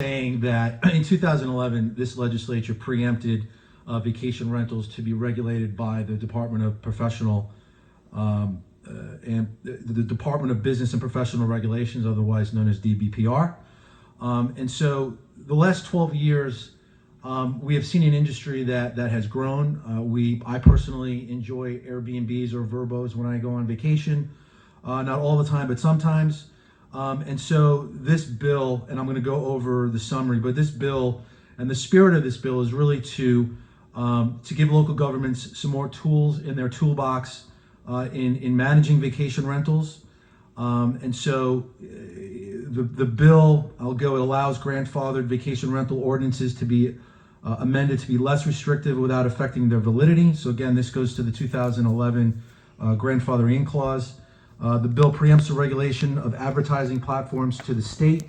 saying that in 2011, this legislature preempted vacation rentals to be regulated by the Department of Professional and the Department of Business and Professional Regulations, otherwise known as DBPR. And so the last 12 years, we have seen an industry that has grown. I personally enjoy Airbnbs or Verbos when I go on vacation, not all the time, but sometimes. And so this bill, and I'm going to go over the summary, but this bill and the spirit of this bill is really to give local governments some more tools in their toolbox in managing vacation rentals. And so the bill, it allows grandfathered vacation rental ordinances to be amended to be less restrictive without affecting their validity. So again, this goes to the 2011 grandfathering clause. The bill preempts the regulation of advertising platforms to the state.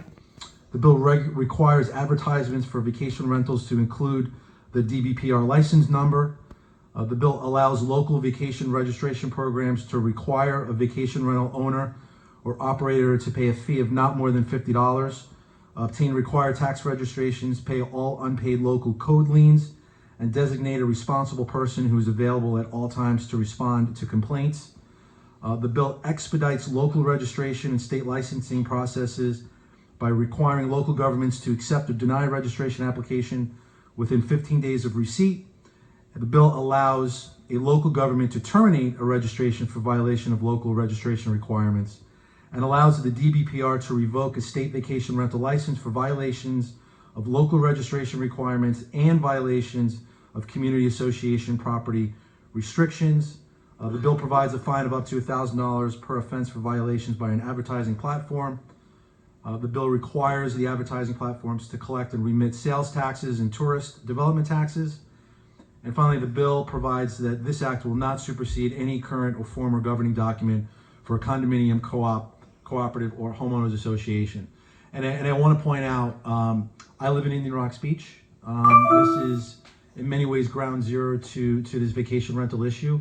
The bill requires advertisements for vacation rentals to include the DBPR license number. The bill allows local vacation registration programs to require a vacation rental owner or operator to pay a fee of not more than $50, obtain required tax registrations, pay all unpaid local code liens, and designate a responsible person who is available at all times to respond to complaints. The bill expedites local registration and state licensing processes by requiring local governments to accept or deny a registration application within 15 days of receipt. The bill allows a local government to terminate a registration for violation of local registration requirements and allows the DBPR to revoke a state vacation rental license for violations of local registration requirements and violations of community association property restrictions. The bill provides a fine of up to $1,000 per offense for violations by an advertising platform. The bill requires the advertising platforms to collect and remit sales taxes and tourist development taxes. And finally, the bill provides that this act will not supersede any current or former governing document for a condominium, cooperative, or homeowners association. And I want to point out, I live in Indian Rocks Beach. This is in many ways ground zero to this vacation rental issue.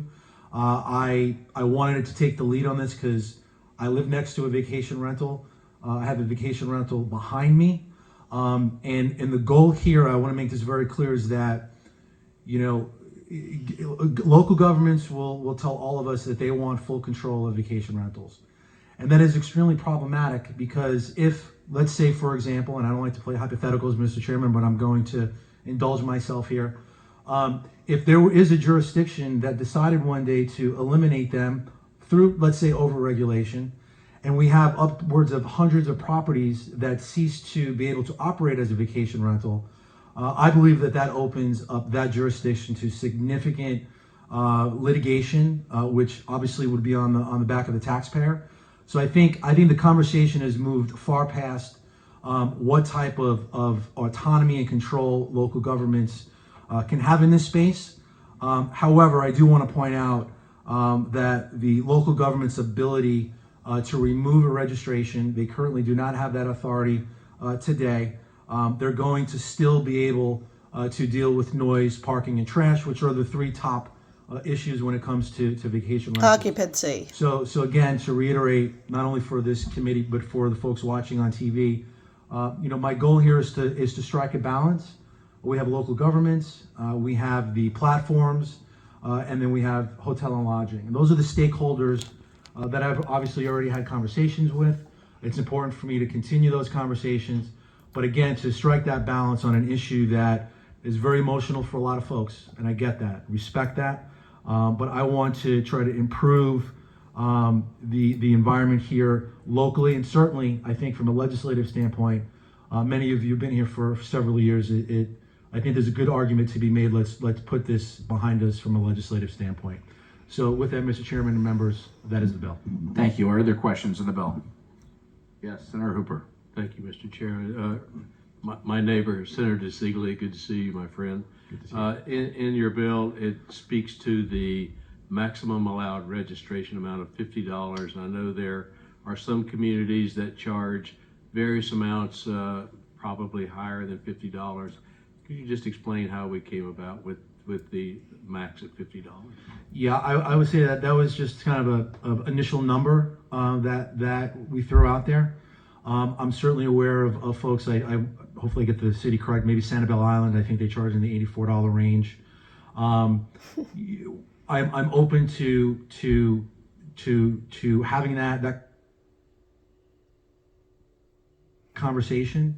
I wanted to take the lead on this because I live next to a vacation rental. I have a vacation rental behind me. And the goal here, I want to make this very clear, is that, local governments will tell all of us that they want full control of vacation rentals. And that is extremely problematic because if, let's say, for example, and I don't like to play hypotheticals, Mr. Chairman, but I'm going to indulge myself here. If there is a jurisdiction that decided one day to eliminate them through, let's say, overregulation, and we have upwards of hundreds of properties that cease to be able to operate as a vacation rental, I believe that opens up that jurisdiction to significant litigation, which obviously would be on the back of the taxpayer. So I think the conversation has moved far past what type of autonomy and control local governments can have in this space. However, I do want to point out that the local government's ability to remove a registration, they currently do not have that authority today. They're going to still be able to deal with noise, parking, and trash, which are the three top issues when it comes to vacation rentals. Occupancy. So again, to reiterate, not only for this committee, but for the folks watching on TV, my goal here is to strike a balance. We have local governments, we have the platforms, and then we have hotel and lodging. And those are the stakeholders that I've obviously already had conversations with. It's important for me to continue those conversations, but again, to strike that balance on an issue that is very emotional for a lot of folks, and I get that, respect that. But I want to try to improve the environment here locally, and certainly, I think from a legislative standpoint, many of you have been here for several years. I think there's a good argument to be made. Let's put this behind us from a legislative standpoint. So with that, Mr. Chairman and members, that is the bill. Thank you. Are there questions on the bill? Yes, Senator Hooper. Thank you, Mr. Chairman. My neighbor, Senator DiCeglie, good to see you, my friend. Good to see you. In your bill, it speaks to the maximum allowed registration amount of $50. And I know there are some communities that charge various amounts, probably higher than $50. Could you just explain how we came about with the max at $50? Yeah, I would say that was just kind of a initial number that we threw out there. I'm certainly aware of folks. I hopefully get the city correct. Maybe Sanibel Island. I think they charge in the $84 range. I'm open to having that conversation.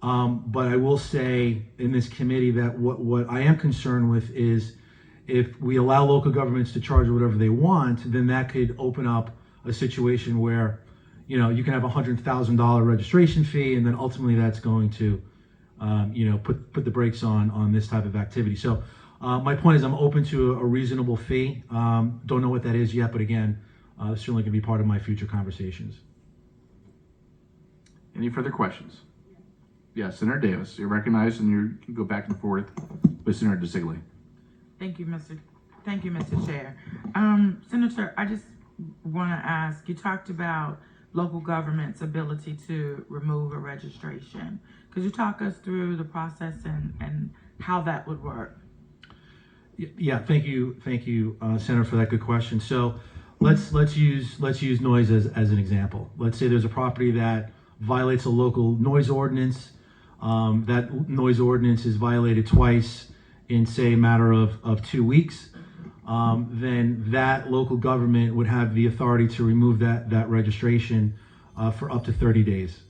But I will say in this committee that what I am concerned with is if we allow local governments to charge whatever they want, then that could open up a situation where, you can have $100,000 registration fee, and then ultimately that's going to, put the brakes on this type of activity. So my point is I'm open to a reasonable fee. Don't know what that is yet, but again, certainly going to be part of my future conversations. Any further questions? Yes, Senator Davis, you're recognized, and you can go back and forth with Senator DiCeglie. Thank you, Mr. Chair. Senator, I just want to ask, you talked about local government's ability to remove a registration. Could you talk us through the process and how that would work? Yeah, thank you, Senator, for that good question. So let's use noise as an example. Let's say there's a property that violates a local noise ordinance. That noise ordinance is violated twice in, say, a matter of 2 weeks. Then that local government would have the authority to remove that registration for up to 30 days.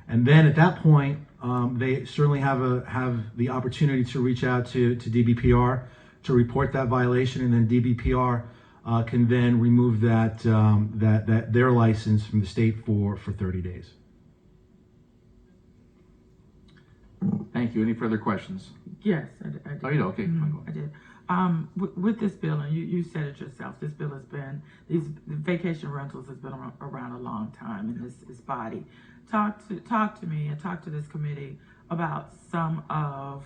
And then at that point, they certainly have the opportunity to reach out to DBPR to report that violation, and then DBPR can then remove that their license from the state for 30 days. Thank you. Any further questions? Yes, I did. Oh, you know, okay. I did. With this bill, and you said it yourself, this bill has been, these vacation rentals has been around a long time in this body. Talk to me and talk to this committee about some of,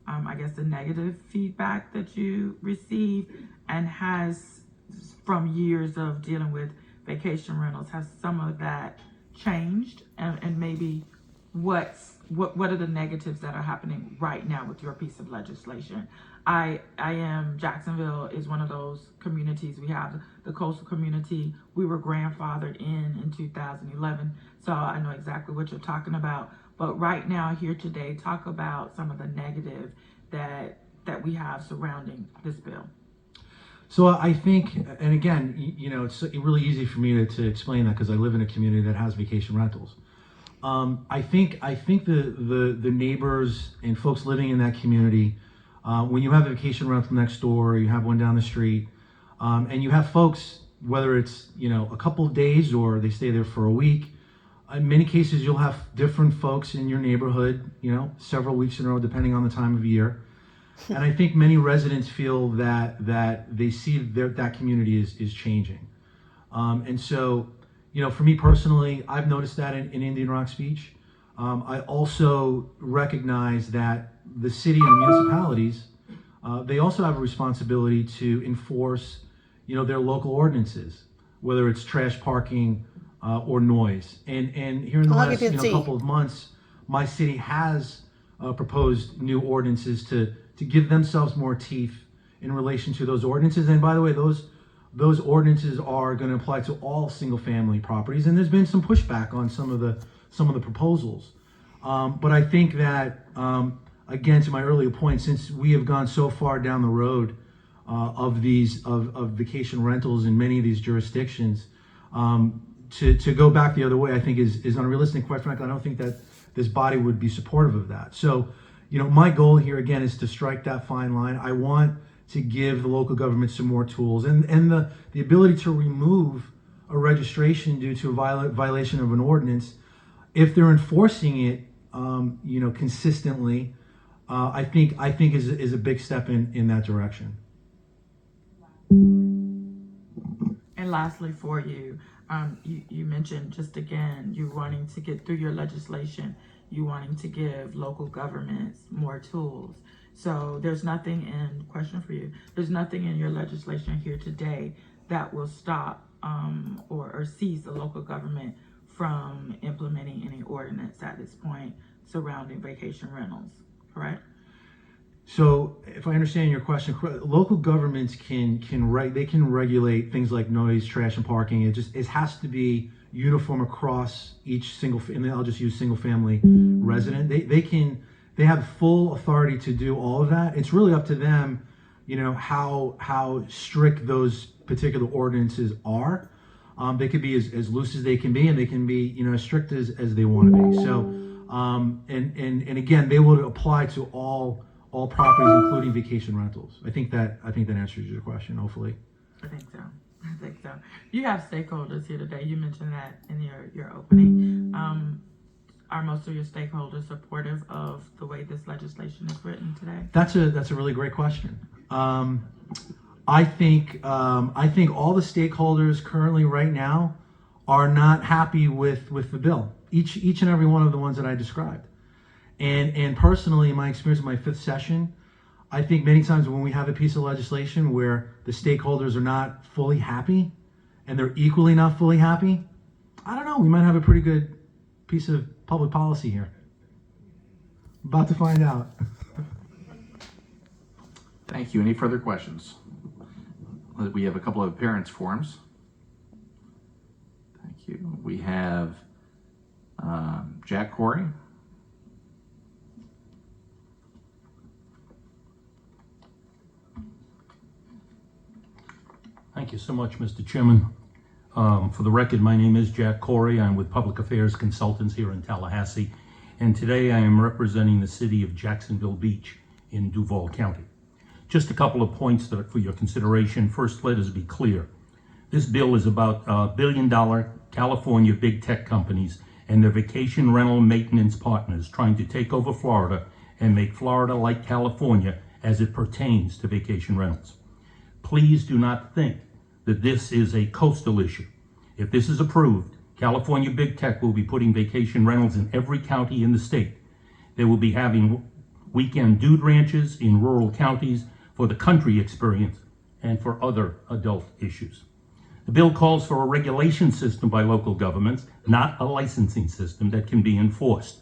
I guess, the negative feedback that you receive, and has, from years of dealing with vacation rentals, has some of that changed, and maybe what are the negatives that are happening right now with your piece of legislation? Jacksonville is one of those communities. We have the coastal community. We were grandfathered in 2011, so I know exactly what you're talking about. But right now, here today, talk about some of the negative that we have surrounding this bill. So I think, and again, it's really easy for me to explain that because I live in a community that has vacation rentals. I think the neighbors and folks living in that community, when you have a vacation rental next door, or you have one down the street, and you have folks, whether it's a couple of days or they stay there for a week. In many cases, you'll have different folks in your neighborhood, several weeks in a row, depending on the time of year. And I think many residents feel that they see that community is changing. And so, for me personally, I've noticed that in Indian Rocks Beach. I also recognize that the city and municipalities, they also have a responsibility to enforce, their local ordinances, whether it's trash parking or noise. And here in the last couple of months, my city has proposed new ordinances to give themselves more teeth in relation to those ordinances. And by the way, those ordinances are going to apply to all single-family properties. And there's been some pushback on some of the proposals. But I think that, again, to my earlier point, since we have gone so far down the road of vacation rentals in many of these jurisdictions, to go back the other way, I think is unrealistic. Quite frankly, I don't think that this body would be supportive of that. So, my goal here again is to strike that fine line. I want to give the local government some more tools, and the ability to remove a registration due to a violation of an ordinance, if they're enforcing it, consistently, I think is a big step in that direction. And lastly, for you, you mentioned just again, you wanting to get through your legislation, you wanting to give local governments more tools. So there's nothing there's nothing in your legislation here today that will stop or cease the local government from implementing any ordinance at this point surrounding vacation rentals, correct? So if I understand your question, local governments can regulate things like noise, trash, and parking. It has to be uniform across each and I'll just use single family resident. They have full authority to do all of that. It's really up to them, how strict those particular ordinances are. They could be as loose as they can be, and they can be, as strict as they want to be. So, and again, they will apply to all properties, including vacation rentals. I think that answers your question, hopefully. I think so. You have stakeholders here today. You mentioned that in your opening. Are most of your stakeholders supportive of the way this legislation is written today? That's a really great question. I think all the stakeholders currently right now are not happy with the bill. Each and every one of the ones that I described. And personally, in my experience in my 5th session, I think many times when we have a piece of legislation where the stakeholders are not fully happy and they're equally not fully happy, I don't know, we might have a pretty good piece of public policy here. About to find out. Thank you. Any further questions? We have a couple of appearance forms. Thank you. We have Jack Corey. Thank you so much, Mr. Chairman. For the record, my name is Jack Corey. I'm with Public Affairs Consultants here in Tallahassee, and today I am representing the city of Jacksonville Beach in Duval County. Just a couple of points for your consideration. First, let us be clear. This bill is about billion-dollar California big tech companies and their vacation rental maintenance partners trying to take over Florida and make Florida like California as it pertains to vacation rentals. Please do not think that this is a coastal issue. If this is approved, California big tech will be putting vacation rentals in every county in the state. They will be having weekend dude ranches in rural counties for the country experience and for other adult issues. The bill calls for a regulation system by local governments, not a licensing system that can be enforced.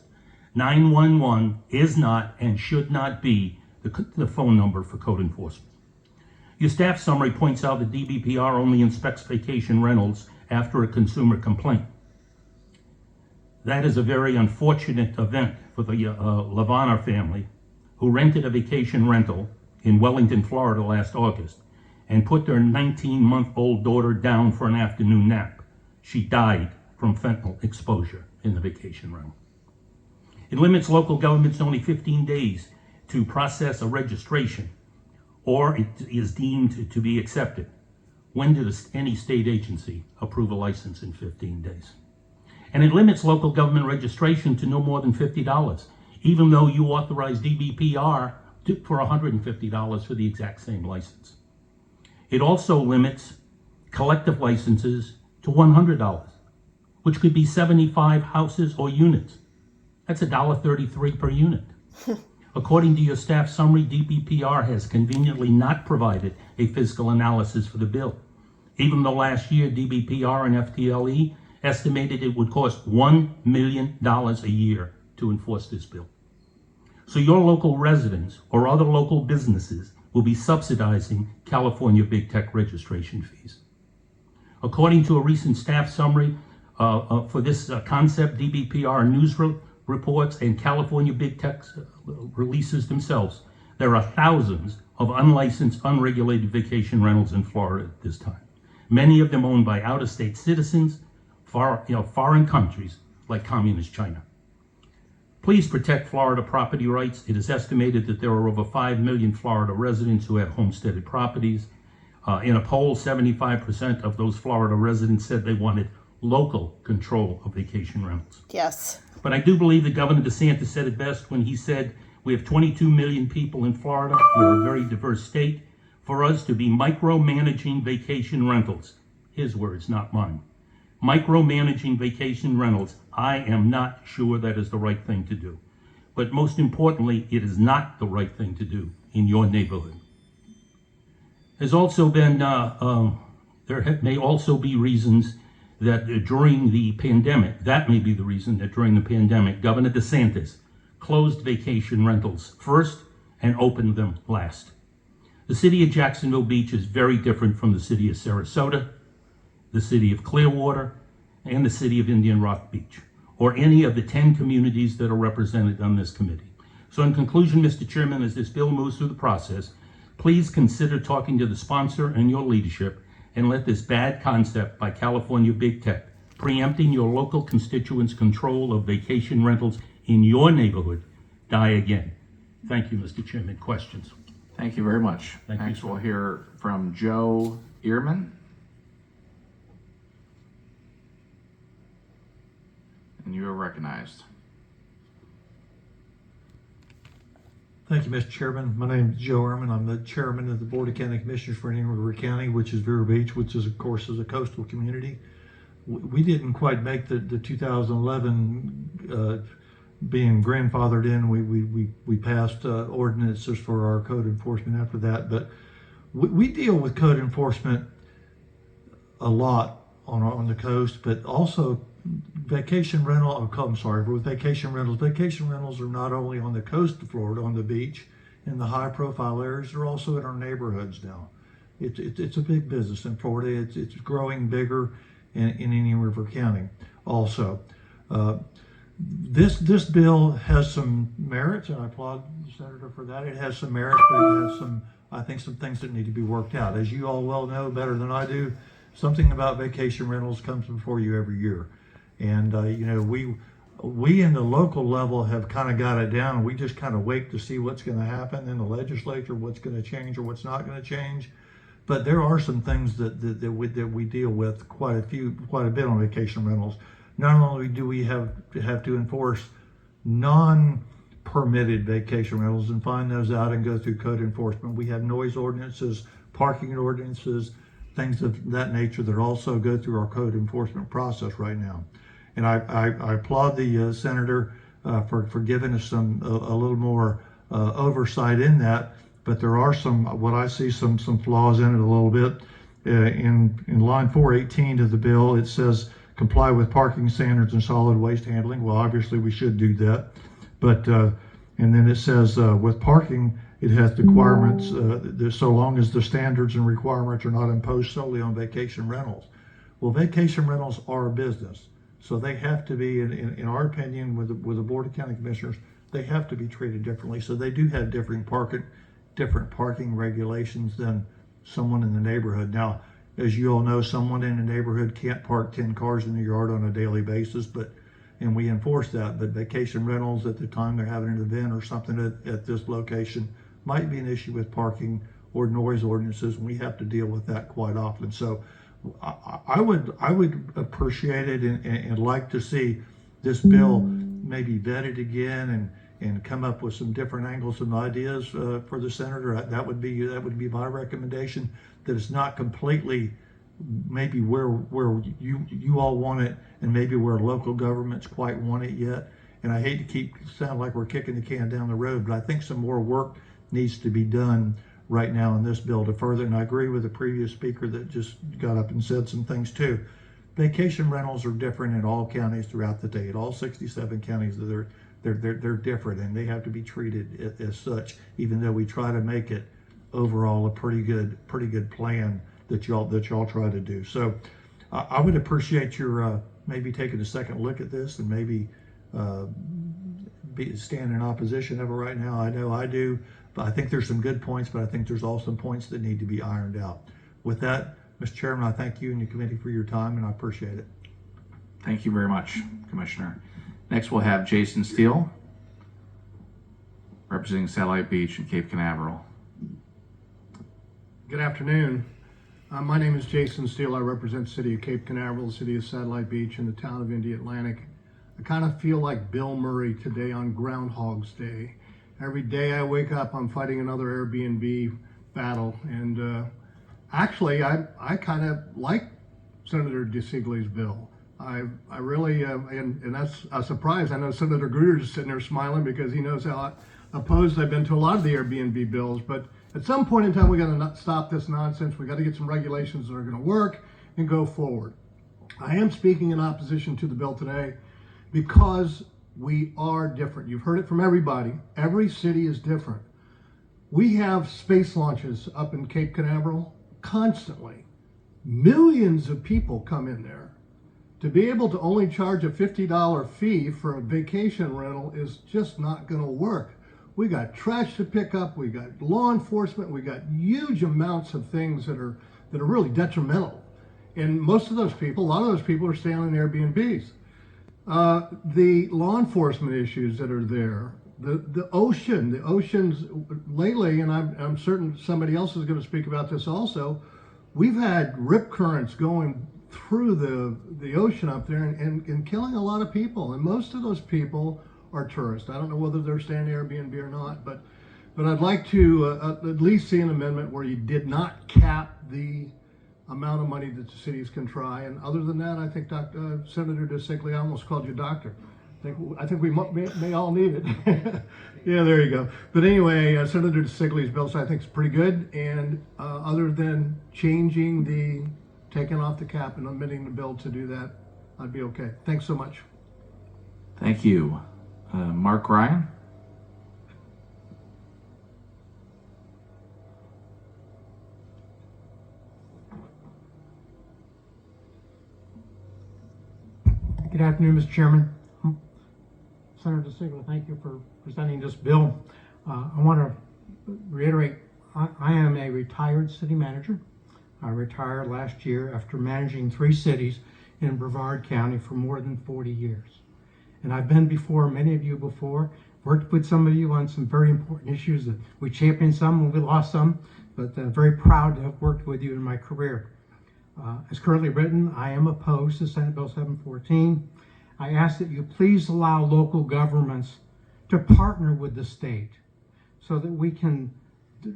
911 is not and should not be the phone number for code enforcement. Your staff summary points out that DBPR only inspects vacation rentals after a consumer complaint. That is a very unfortunate event for the Lavana family, who rented a vacation rental in Wellington, Florida last August and put their 19-month-old daughter down for an afternoon nap. She died from fentanyl exposure in the vacation rental. It limits local governments to only 15 days to process a registration, or it is deemed to be accepted. When does any state agency approve a license in 15 days? And it limits local government registration to no more than $50, even though you authorize DBPR for $150 for the exact same license. It also limits collective licenses to $100, which could be 75 houses or units. That's $1.33 per unit. According to your staff summary, DBPR has conveniently not provided a fiscal analysis for the bill, even though last year DBPR and FTLE estimated it would cost $1 million a year to enforce this bill. So your local residents or other local businesses will be subsidizing California big tech registration fees. According to a recent staff summary for this concept, DBPR news reports and California big tech releases themselves, there are thousands of unlicensed, unregulated vacation rentals in Florida at this time. Many of them owned by out-of-state citizens, foreign countries like communist China. Please protect Florida property rights. It is estimated that there are over 5 million Florida residents who have homesteaded properties. In a poll, 75% of those Florida residents said they wanted local control of vacation rentals. Yes. But I do believe that Governor DeSantis said it best when he said, we have 22 million people in Florida. We're a very diverse state. For us to be micromanaging vacation rentals, his words, not mine. Micromanaging vacation rentals, I am not sure that is the right thing to do. But most importantly, it is not the right thing to do in your neighborhood. There's also been, may also be reasons that during the pandemic, that may be the reason that during the pandemic, Governor DeSantis closed vacation rentals first and opened them last. The city of Jacksonville Beach is very different from the city of Sarasota, the city of Clearwater, and the city of Indian Rock Beach, or any of the 10 communities that are represented on this committee. So in conclusion, Mr. Chairman, as this bill moves through the process, please consider talking to the sponsor and your leadership and let this bad concept by California Big Tech, preempting your local constituents' control of vacation rentals in your neighborhood, die again. Thank you, Mr. Chairman. Questions? Thank you very much. Thank you, Next, sir. we'll hear from Joe Ehrman. And you are recognized. Thank you, Mr. Chairman. My name is Joe Ehrman. I'm the chairman of the Board of County Commissioners for Indian River County, which is Vero Beach, which is, of course, is a coastal community. We didn't quite make the 2011 being grandfathered in. We passed ordinances for our code enforcement after that, but we deal with code enforcement a lot on the coast, but also vacation rental. With vacation rentals. Vacation rentals are not only on the coast of Florida, on the beach, in the high-profile areas. They're also in our neighborhoods now. It's a big business in Florida. It's growing bigger in Indian River County. Also, this bill has some merits, and I applaud the senator for that. It has some merits, but it has some things that need to be worked out. As you all well know better than I do, something about vacation rentals comes before you every year. And we in the local level have kind of got it down. We just kind of wait to see what's going to happen in the legislature, what's going to change or what's not going to change. But there are some things that we deal with quite a bit on vacation rentals. Not only do we have to enforce non-permitted vacation rentals and find those out and go through code enforcement, we have noise ordinances, parking ordinances, things of that nature that also go through our code enforcement process right now. And I applaud the senator for giving us a little more oversight in that. But there are some flaws in it a little bit. In line 418 of the bill, it says comply with parking standards and solid waste handling. Well, obviously we should do that. But and then it says with parking, it has requirements so long as the standards and requirements are not imposed solely on vacation rentals. Well, vacation rentals are a business. So they have to be, in our opinion, with the Board of County Commissioners, they have to be treated differently. So they do have different parking regulations than someone in the neighborhood. Now, as you all know, someone in the neighborhood can't park 10 cars in the yard on a daily basis, and we enforce that. But vacation rentals, at the time they're having an event or something at this location, might be an issue with parking or noise ordinances, and we have to deal with that quite often. So I would appreciate it and like to see this bill maybe vetted again and come up with some different angles and ideas for the senator. That would be my recommendation. That it's not completely maybe where you all want it, and maybe where local governments quite want it yet. And I hate to sound like we're kicking the can down the road, but I think some more work needs to be done right now in this bill to further, and I agree with the previous speaker that just got up and said some things too. Vacation rentals are different in all counties throughout the state. All 67 counties, they're different, and they have to be treated as such, even though we try to make it overall a pretty good plan that y'all try to do. So I would appreciate your maybe taking a second look at this and maybe stand in opposition of it right now. I know I do. But I think there's some good points, but I think there's also some points that need to be ironed out. With that, Mr. Chairman, I thank you and your committee for your time, and I appreciate it. Thank you very much, Commissioner. Next, we'll have Jason Steele, representing Satellite Beach and Cape Canaveral. Good afternoon. My name is Jason Steele. I represent the city of Cape Canaveral, the city of Satellite Beach, and the town of Indy Atlantic. I kind of feel like Bill Murray today on Groundhog's Day. Every day I wake up, I'm fighting another Airbnb battle. And actually, I kind of like Senator DiCeglie's bill. I really, and that's a surprise. I know Senator Gruder's sitting there smiling because he knows how opposed I've been to a lot of the Airbnb bills. But at some point in time, we got to stop this nonsense. We got to get some regulations that are going to work and go forward. I am speaking in opposition to the bill today because we are different. You've heard it from everybody. Every city is different. We have space launches up in Cape Canaveral constantly. Millions of people come in there. To be able to only charge a $50 fee for a vacation rental is just not going to work. We got trash to pick up, we got law enforcement, we got huge amounts of things that are really detrimental. And most of those people, a lot of those people are staying in Airbnbs. The law enforcement issues that are there, the oceans lately, and I'm certain somebody else is going to speak about this also, we've had rip currents going through the ocean up there and killing a lot of people. And most of those people are tourists. I don't know whether they're staying Airbnb or not, but I'd like to at least see an amendment where you did not cap the amount of money that the cities can try. And other than that, I think Senator DiCeglie, I almost called you doctor. I think we may all need it. Yeah, there you go. But anyway, Senator DiCeglie's bill, I think, is pretty good. And other than taking off the cap and amending the bill to do that, I'd be okay. Thanks so much. Thank you. Mark Ryan? Good afternoon, Mr. Chairman. Senator DiCeglie, thank you for presenting this bill. I want to reiterate, I am a retired city manager. I retired last year after managing 3 cities in Brevard County for more than 40 years. And I've been before many of you before, worked with some of you on some very important issues that we championed some and we lost some, but very proud to have worked with you in my career. As currently written, I am opposed to Senate Bill 714. I ask that you please allow local governments to partner with the state so that we can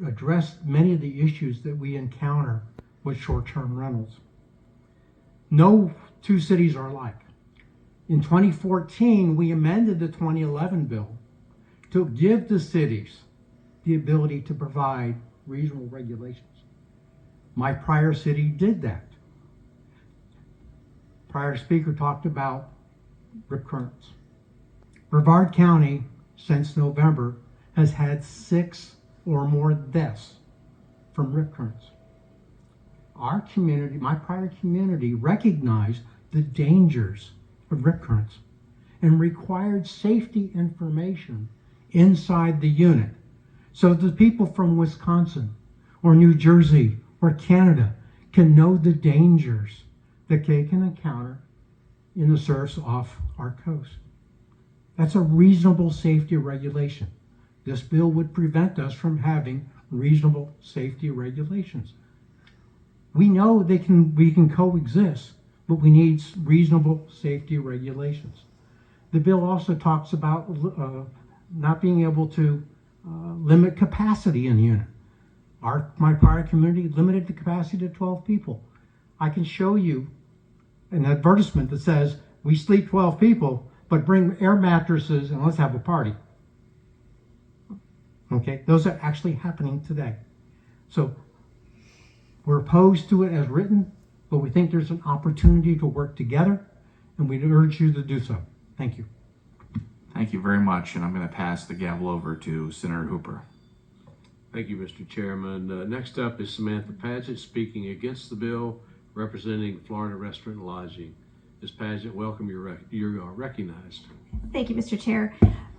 address many of the issues that we encounter with short-term rentals. No 2 cities are alike. In 2014, we amended the 2011 bill to give the cities the ability to provide reasonable regulations. My prior city did that. Prior speaker talked about rip currents. Brevard County, since November, has had 6 or more deaths from rip currents. Our community, my prior community, recognized the dangers of rip currents and required safety information inside the unit so that the people from Wisconsin or New Jersey or Canada can know the dangers that they can encounter in the surfs off our coast. That's a reasonable safety regulation. This bill would prevent us from having reasonable safety regulations. We know we can coexist, but we need reasonable safety regulations. The bill also talks about not being able to limit capacity in the unit. My prior community limited the capacity to 12 people. I can show you an advertisement that says, we sleep 12 people, but bring air mattresses and let's have a party. Okay, those are actually happening today. So we're opposed to it as written, but we think there's an opportunity to work together, and we'd urge you to do so. Thank you. Thank you very much, and I'm going to pass the gavel over to Senator Hooper. Thank you, Mr. Chairman. Next up is Samantha Paget speaking against the bill, representing Florida Restaurant and Lodging. Ms. Paget, welcome. You are recognized. Thank you, Mr. Chair.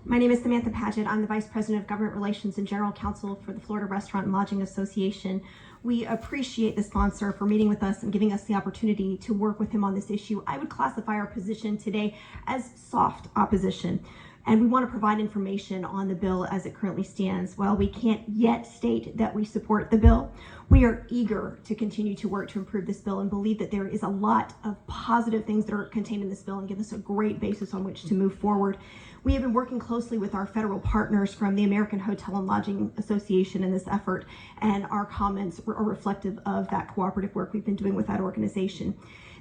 My name is Samantha Paget. I'm the Vice President of Government Relations and General Counsel for the Florida Restaurant and Lodging Association. We appreciate the sponsor for meeting with us and giving us the opportunity to work with him on this issue. I would classify our position today as soft opposition, and we want to provide information on the bill as it currently stands. While we can't yet state that we support the bill, we are eager to continue to work to improve this bill and believe that there is a lot of positive things that are contained in this bill and give us a great basis on which to move forward. We have been working closely with our federal partners from the American Hotel and Lodging Association in this effort, and our comments are reflective of that cooperative work we've been doing with that organization.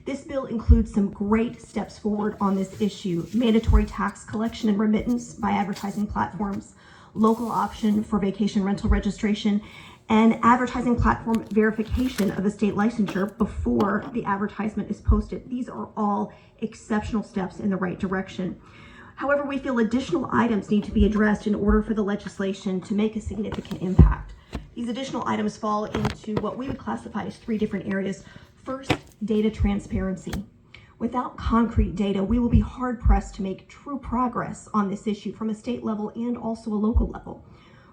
This bill includes some great steps forward on this issue: mandatory tax collection and remittance by advertising platforms, local option for vacation rental registration, and advertising platform verification of the state licensure before the advertisement is posted. These are all exceptional steps in the right direction. However, we feel additional items need to be addressed in order for the legislation to make a significant impact. These additional items fall into what we would classify as 3 different areas. First, data transparency. Without concrete data, we will be hard pressed to make true progress on this issue from a state level and also a local level.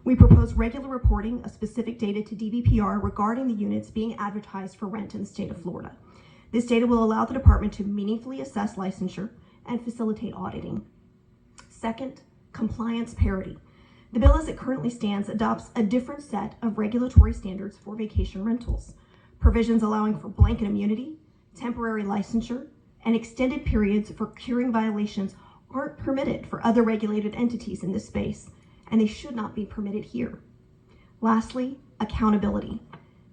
We propose regular reporting of specific data to DBPR regarding the units being advertised for rent in the state of Florida. This data will allow the department to meaningfully assess licensure and facilitate auditing. Second, compliance parity. The bill as it currently stands adopts a different set of regulatory standards for vacation rentals. Provisions allowing for blanket immunity, temporary licensure, and extended periods for curing violations aren't permitted for other regulated entities in this space, and they should not be permitted here. Lastly, accountability.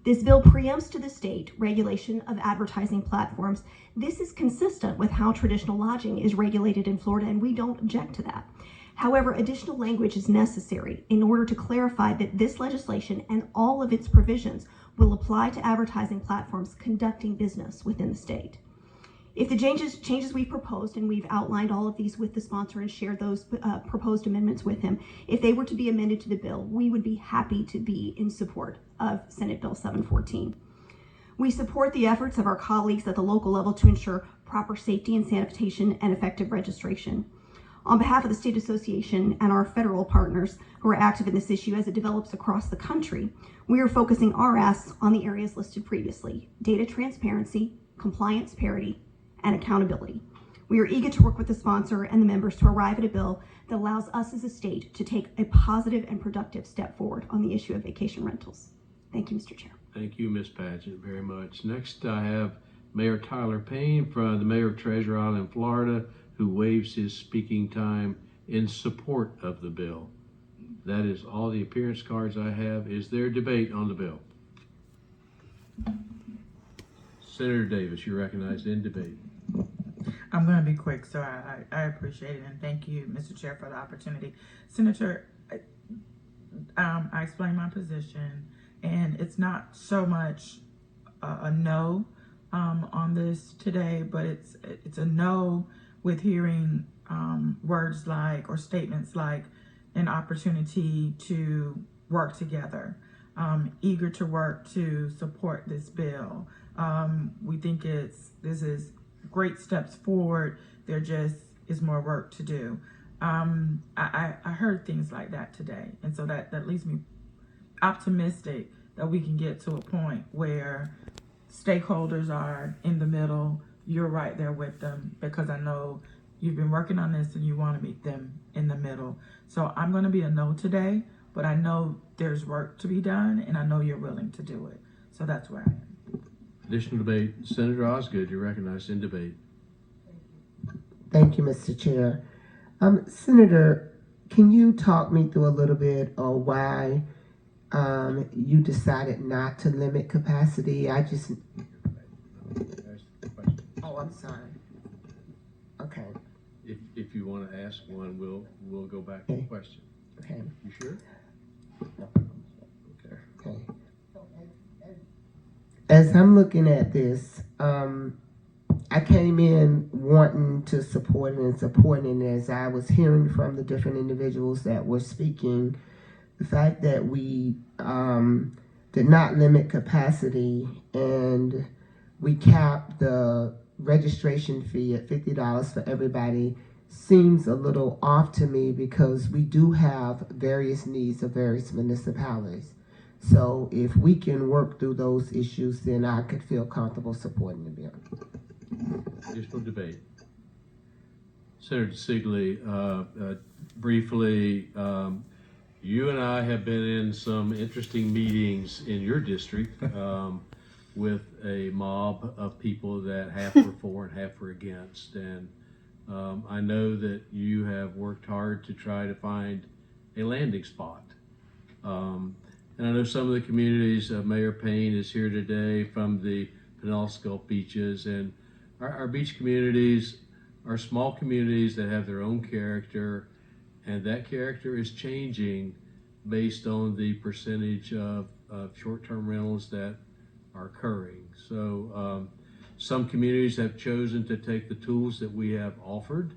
This bill preempts to the state regulation of advertising platforms. This is consistent with how traditional lodging is regulated in Florida, and we don't object to that. However, additional language is necessary in order to clarify that this legislation and all of its provisions will apply to advertising platforms conducting business within the state. If the changes we've proposed, and we've outlined all of these with the sponsor and shared those proposed amendments with him, if they were to be amended to the bill, we would be happy to be in support of Senate Bill 714. We support the efforts of our colleagues at the local level to ensure proper safety and sanitation and effective registration. On behalf of the State Association and our federal partners who are active in this issue as it develops across the country, we are focusing our asks on the areas listed previously: data transparency, compliance parity, and accountability. We are eager to work with the sponsor and the members to arrive at a bill that allows us as a state to take a positive and productive step forward on the issue of vacation rentals. Thank you, Mr. Chair. Thank you, Ms. Paget, very much. Next, I have Mayor Tyler Payne, from the Mayor of Treasure Island, Florida, who waives his speaking time in support of the bill. That is all the appearance cards I have. Is there debate on the bill? Senator Davis, you're recognized in debate. I'm going to be quick, so I appreciate it, and thank you, Mr. Chair, for the opportunity. Senator, I explained my position, and it's not so much a no on this today, but it's a no with hearing words like, or statements like, an opportunity to work together, eager to work to support this bill. We think this is great steps forward. There just is more work to do. I heard things like that today, and so that leaves me optimistic that we can get to a point where stakeholders are in the middle. You're right there with them, because I know you've been working on this and you want to meet them in the middle. So I'm going to be a no today, but I know there's work to be done, and I know you're willing to do it. So that's where I am. Additional debate. Senator Osgood, you're recognized in debate. Thank you, Mr. Chair. Senator, can you talk me through a little bit on why you decided not to limit capacity? Oh, I'm sorry. Okay. If you want to ask one, we'll go back to the question. Okay. You sure? Okay. As I'm looking at this, I came in wanting to support it and supporting it. As I was hearing from the different individuals that were speaking, the fact that we did not limit capacity and we capped the registration fee at $50 for everybody seems a little off to me, because we do have various needs of various municipalities. So if we can work through those issues, then I could feel comfortable supporting the bill. Additional debate. Senator DiCeglie, briefly, you and I have been in some interesting meetings in your district with a mob of people that half were for and half were against. And I know that you have worked hard to try to find a landing spot. And I know some of the communities, Mayor Payne is here today from the Penobscot beaches, and our beach communities are small communities that have their own character, and that character is changing based on the percentage of short-term rentals that are occurring. So some communities have chosen to take the tools that we have offered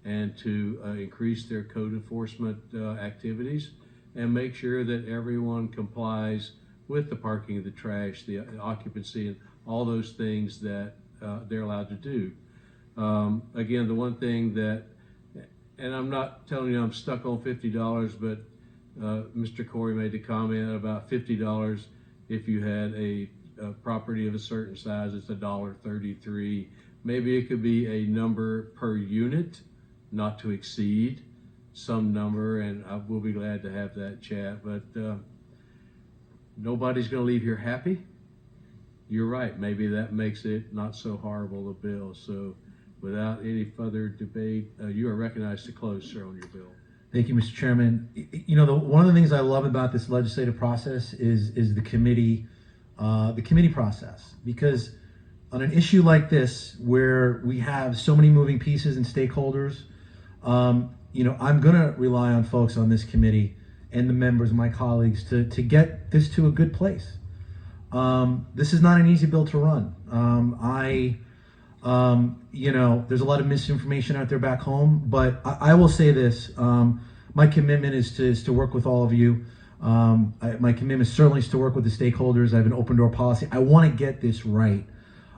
and to increase their code enforcement activities and make sure that everyone complies with the parking, the trash, the occupancy, and all those things that they're allowed to do. Again, the one thing that, and I'm not telling you I'm stuck on $50, but Mr. Corey made the comment about $50 if you had a property of a certain size, it's $1.33. Maybe it could be a number per unit, not to exceed some number, and I will be glad to have that chat. But nobody's going to leave here happy. You're right. Maybe that makes it not so horrible a bill. So, without any further debate, you are recognized to close, sir, on your bill. Thank you, Mr. Chairman. You know, one of the things I love about this legislative process is the committee process, because on an issue like this where we have so many moving pieces and stakeholders, you know, I'm going to rely on folks on this committee and the members, my colleagues, to get this to a good place. This is not an easy bill to run. You know, there's a lot of misinformation out there back home, but I will say this. My commitment is to work with all of you. My commitment certainly is to work with the stakeholders. I have an open door policy. I want to get this right.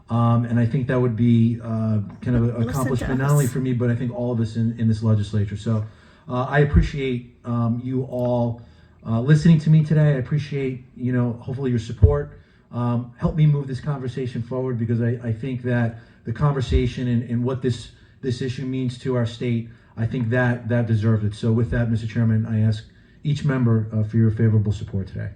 And I think that would be kind of an accomplishment, not only for me, but I think all of us in this legislature. So I appreciate you all listening to me today. I appreciate, you know, hopefully your support. Help me move this conversation forward, because I think that the conversation and what this issue means to our state, I think that deserves it. So with that, Mr. Chairman, I ask each member for your favorable support today.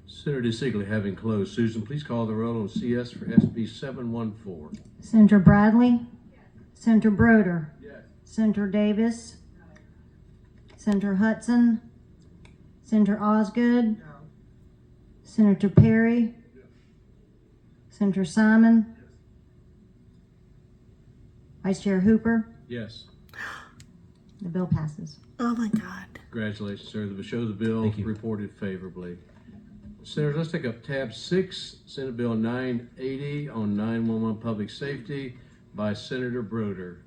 Senator DiCeglie having closed. Susan, please call the roll on CS for SB 714. Senator Bradley? Yes. Senator Broder? Yes. Senator Davis? No. Senator Hudson? Senator Osgood? No. Senator Perry? Yes. Senator Simon? Yes. Vice Chair Hooper? Yes. The bill passes. Oh my God. Congratulations, sir. The show the bill reported favorably. Senators, let's take up tab 6, Senate Bill 980 on 911 public safety by Senator Broder.